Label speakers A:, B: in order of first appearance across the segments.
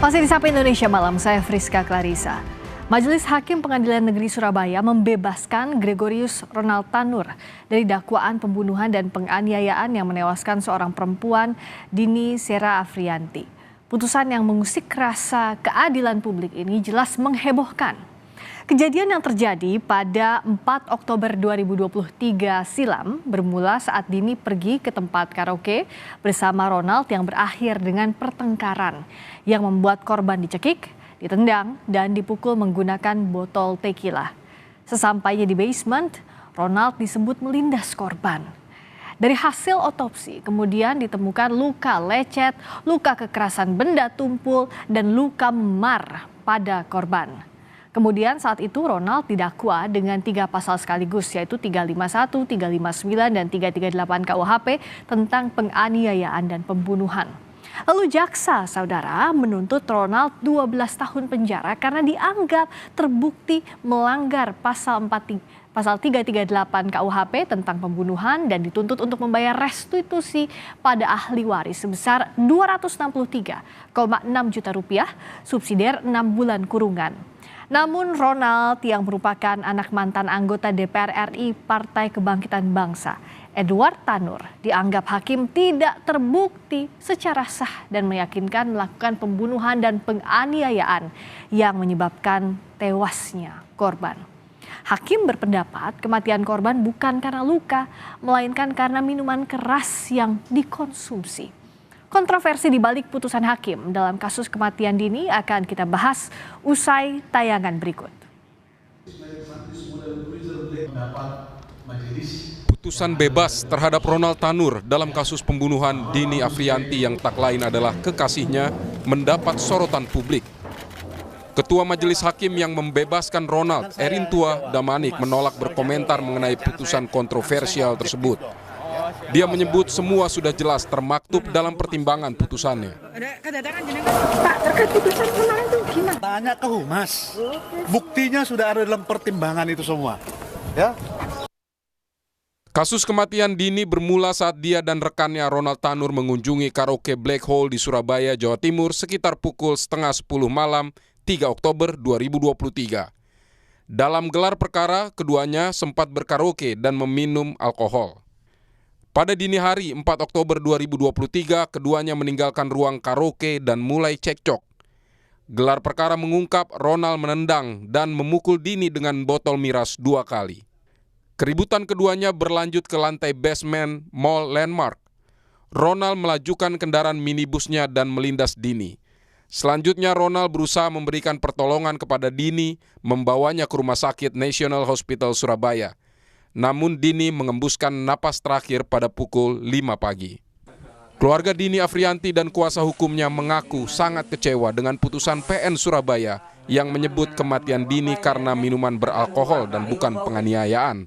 A: Masih di Sapa Indonesia Malam, saya Friska Clarissa. Majelis Hakim Pengadilan Negeri Surabaya membebaskan Gregorius Ronald Tanur dari dakwaan pembunuhan dan penganiayaan yang menewaskan seorang perempuan, Dini Sera Afrianti. Putusan yang mengusik rasa keadilan publik ini jelas menghebohkan. Kejadian yang terjadi pada 4 Oktober 2023 silam bermula saat Dini pergi ke tempat karaoke bersama Ronald yang berakhir dengan pertengkaran yang membuat korban dicekik, ditendang, dan dipukul menggunakan botol tequila. Sesampainya di basement, Ronald disebut melindas korban. Dari hasil otopsi kemudian ditemukan luka lecet, luka kekerasan benda tumpul, dan luka memar pada korban. Kemudian saat itu Ronald didakwa dengan 3 pasal sekaligus, yaitu 351, 359, dan 338 KUHP tentang penganiayaan dan pembunuhan. Lalu jaksa saudara menuntut Ronald 12 tahun penjara karena dianggap terbukti melanggar pasal 338 KUHP tentang pembunuhan dan dituntut untuk membayar restitusi pada ahli waris sebesar Rp263,6 juta subsidiar 6 bulan kurungan. Namun Ronald yang merupakan anak mantan anggota DPR RI Partai Kebangkitan Bangsa, Edward Tanur, dianggap hakim tidak terbukti secara sah dan meyakinkan melakukan pembunuhan dan penganiayaan yang menyebabkan tewasnya korban. Hakim berpendapat kematian korban bukan karena luka, melainkan karena minuman keras yang dikonsumsi. Kontroversi di balik putusan hakim dalam kasus kematian Dini akan kita bahas usai tayangan berikut.
B: Putusan bebas terhadap Ronald Tanur dalam kasus pembunuhan Dini Afrianti yang tak lain adalah kekasihnya mendapat sorotan publik. Ketua Majelis Hakim yang membebaskan Ronald, Erintua Damanik, menolak berkomentar mengenai putusan kontroversial tersebut. Dia menyebut semua sudah jelas termaktub dalam pertimbangan putusannya.
C: Pak, terkait putusan kemarin itu gimana?
D: Tanya ke Humas, buktinya sudah ada dalam pertimbangan itu semua. Ya.
B: Kasus kematian Dini bermula saat dia dan rekannya Ronald Tanur mengunjungi karaoke Black Hole di Surabaya, Jawa Timur sekitar pukul 9:30 malam 3 Oktober 2023. Dalam gelar perkara, keduanya sempat berkaraoke dan meminum alkohol. Pada dini hari 4 Oktober 2023, keduanya meninggalkan ruang karaoke dan mulai cekcok. Gelar perkara mengungkap Ronald menendang dan memukul Dini dengan botol miras 2 kali. Keributan keduanya berlanjut ke lantai basement Mall Landmark. Ronald melajukan kendaraan minibusnya dan melindas Dini. Selanjutnya Ronald berusaha memberikan pertolongan kepada Dini, membawanya ke Rumah Sakit National Hospital Surabaya. Namun Dini mengembuskan napas terakhir pada pukul 5 pagi. Keluarga Dini Afrianti dan kuasa hukumnya mengaku sangat kecewa dengan putusan PN Surabaya yang menyebut kematian Dini karena minuman beralkohol dan bukan penganiayaan.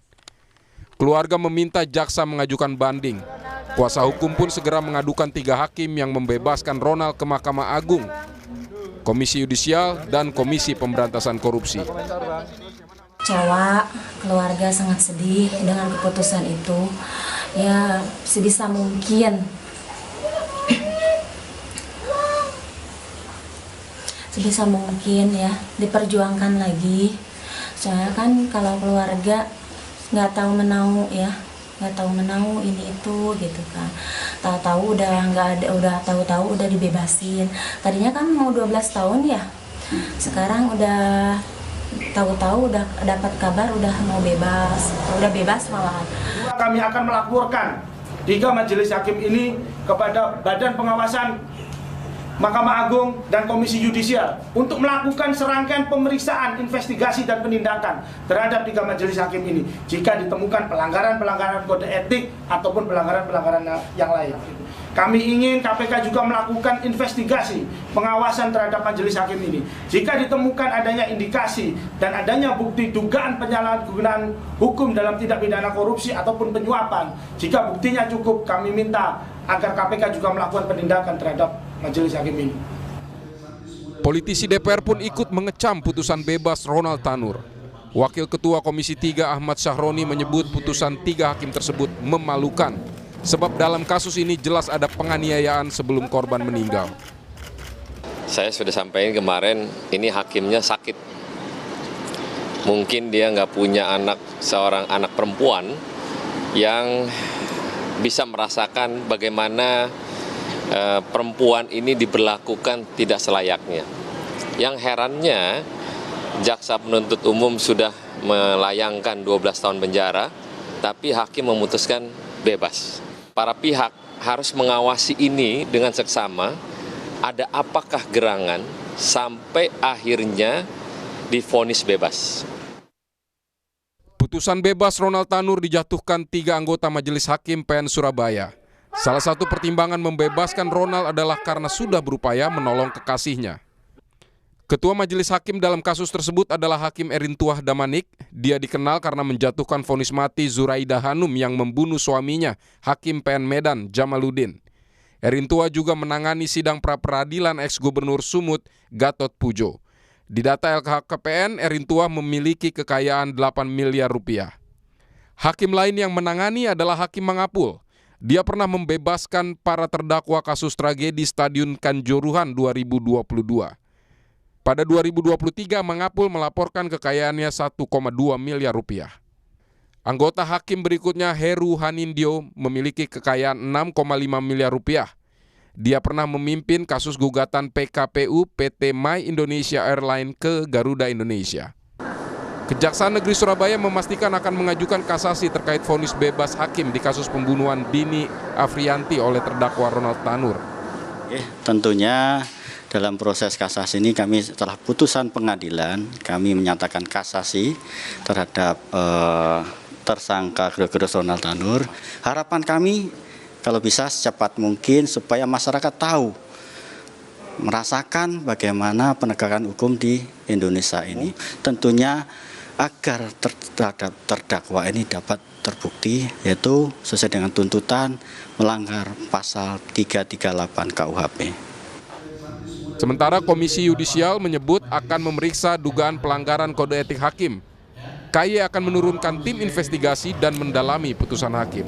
B: Keluarga meminta jaksa mengajukan banding. Kuasa hukum pun segera mengadukan 3 hakim yang membebaskan Ronald ke Mahkamah Agung, Komisi Yudisial, dan Komisi Pemberantasan Korupsi.
E: Kecewa, keluarga sangat sedih dengan keputusan itu. Ya, sebisa mungkin ya diperjuangkan lagi. Soalnya kan kalau keluarga nggak tahu menau ya, nggak tahu menau ini itu gitu kan. Tahu-tahu udah nggak ada, tahu-tahu udah dibebasin. Tadinya kan mau 12 tahun ya, sekarang udah tahu-tahu udah dapat kabar udah mau bebas, udah bebas malahan.
F: Kami akan melaporkan 3 majelis hakim ini kepada Badan Pengawasan Mahkamah Agung dan Komisi Yudisial untuk melakukan serangkaian pemeriksaan, investigasi, dan penindakan terhadap 3 majelis hakim ini jika ditemukan pelanggaran-pelanggaran kode etik ataupun pelanggaran-pelanggaran yang lain. Kami ingin KPK juga melakukan investigasi pengawasan terhadap majelis hakim ini. Jika ditemukan adanya indikasi dan adanya bukti dugaan penyalahgunaan hukum dalam tindak pidana korupsi ataupun penyuapan, jika buktinya cukup, kami minta agar KPK juga melakukan penindakan terhadap majelis hakim ini.
B: Politisi DPR pun ikut mengecam putusan bebas Ronald Tanur. Wakil Ketua Komisi 3 Ahmad Syahroni menyebut putusan 3 hakim tersebut memalukan. Sebab dalam kasus ini jelas ada penganiayaan sebelum korban meninggal.
G: Saya sudah sampaikan kemarin, ini hakimnya sakit. Mungkin dia nggak punya seorang anak perempuan yang bisa merasakan bagaimana perempuan ini diberlakukan tidak selayaknya. Yang herannya, jaksa penuntut umum sudah melayangkan 12 tahun penjara, tapi hakim memutuskan bebas. Para pihak harus mengawasi ini dengan seksama, ada apakah gerangan sampai akhirnya divonis bebas.
B: Putusan bebas Ronald Tanur dijatuhkan 3 anggota Majelis Hakim PN Surabaya. Salah satu pertimbangan membebaskan Ronald adalah karena sudah berupaya menolong kekasihnya. Ketua Majelis Hakim dalam kasus tersebut adalah Hakim Erintuah Damanik. Dia dikenal karena menjatuhkan vonis mati Zuraida Hanum yang membunuh suaminya, Hakim PN Medan Jamaluddin. Erintuah juga menangani sidang pra-peradilan ex-gubernur Sumut Gatot Pujo. Di data LHKPN, Erintuah memiliki kekayaan 8 miliar rupiah. Hakim lain yang menangani adalah Hakim Mangapul. Dia pernah membebaskan para terdakwa kasus tragedi Stadion Kanjuruhan 2022. Pada 2023, Mangapul melaporkan kekayaannya 1,2 miliar rupiah. Anggota hakim berikutnya Heru Hanindyo memiliki kekayaan 6,5 miliar rupiah. Dia pernah memimpin kasus gugatan PKPU PT My Indonesia Airline ke Garuda Indonesia. Kejaksaan Negeri Surabaya memastikan akan mengajukan kasasi terkait vonis bebas hakim di kasus pembunuhan Dini Afrianti oleh terdakwa Ronald Tanur.
H: Tentunya dalam proses kasasi ini kami setelah putusan pengadilan, kami menyatakan kasasi terhadap tersangka Gregorius Ronald Tanur. Harapan kami kalau bisa secepat mungkin supaya masyarakat tahu, merasakan bagaimana penegakan hukum di Indonesia ini. Tentunya agar terhadap terdakwa ini dapat terbukti, yaitu sesuai dengan tuntutan melanggar pasal 338 KUHP.
B: Sementara Komisi Yudisial menyebut akan memeriksa dugaan pelanggaran kode etik hakim. KY akan menurunkan tim investigasi dan mendalami putusan hakim.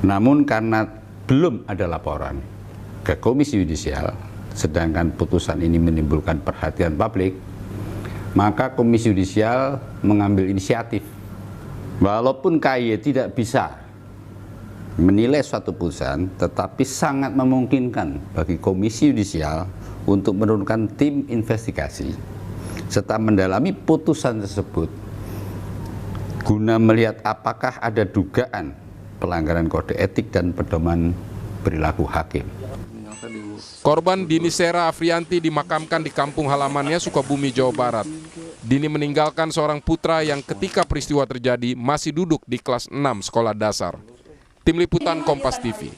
I: Namun karena belum ada laporan ke Komisi Yudisial, sedangkan putusan ini menimbulkan perhatian publik, maka Komisi Yudisial mengambil inisiatif. Walaupun KY tidak bisa menilai suatu putusan, tetapi sangat memungkinkan bagi Komisi Yudisial untuk menurunkan tim investigasi serta mendalami putusan tersebut guna melihat apakah ada dugaan pelanggaran kode etik dan pedoman perilaku hakim.
B: Korban Dini Sera Afrianti dimakamkan di kampung halamannya Sukabumi, Jawa Barat. Dini meninggalkan seorang putra yang ketika peristiwa terjadi masih duduk di kelas 6 sekolah dasar. Tim Liputan Kompas TV.